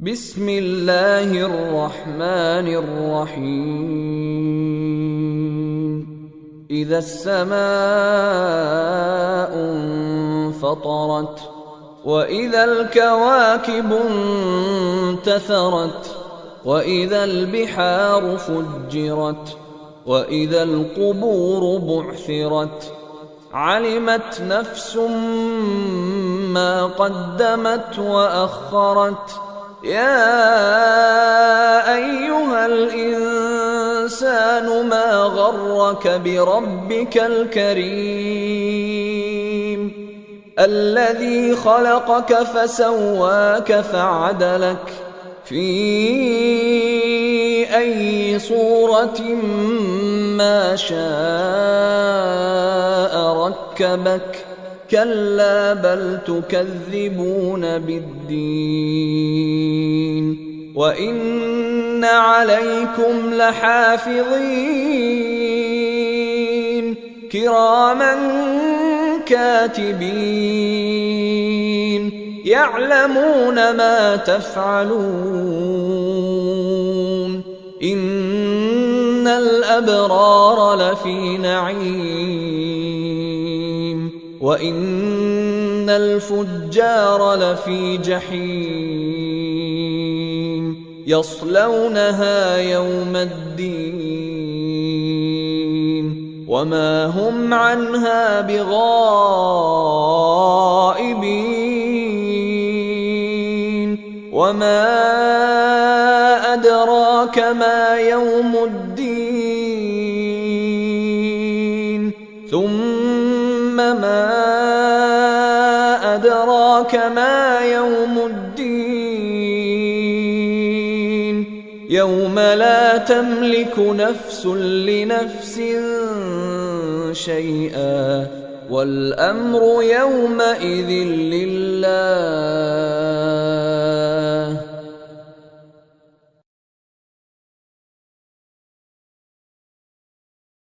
بسم الله الرحمن الرحيم إذا السماء انفطرت وإذا الكواكب انتثرت وإذا البحار فجرت وإذا القبور بعثرت علمت نفس ما قدمت وأخرت يا أيها الإنسان ما غرك بربك الكريم الذي خلقك فسواك فعدلك في أي صورة ما شاء ركبك كلا بل تكذبون بالدين وإن عليكم لحافظين كراما كاتبين يعلمون ما تفعلون إن الأبرار لفي نعيم وإن الفجار لفي جحيم يصلونها يوم الدين وما هم عنها بغائبين وما أدراك ما يوم الدين ثم ما أدراك ما يوم الدين يوم لا تملك نفس لنفس شيئا والأمر يومئذ لله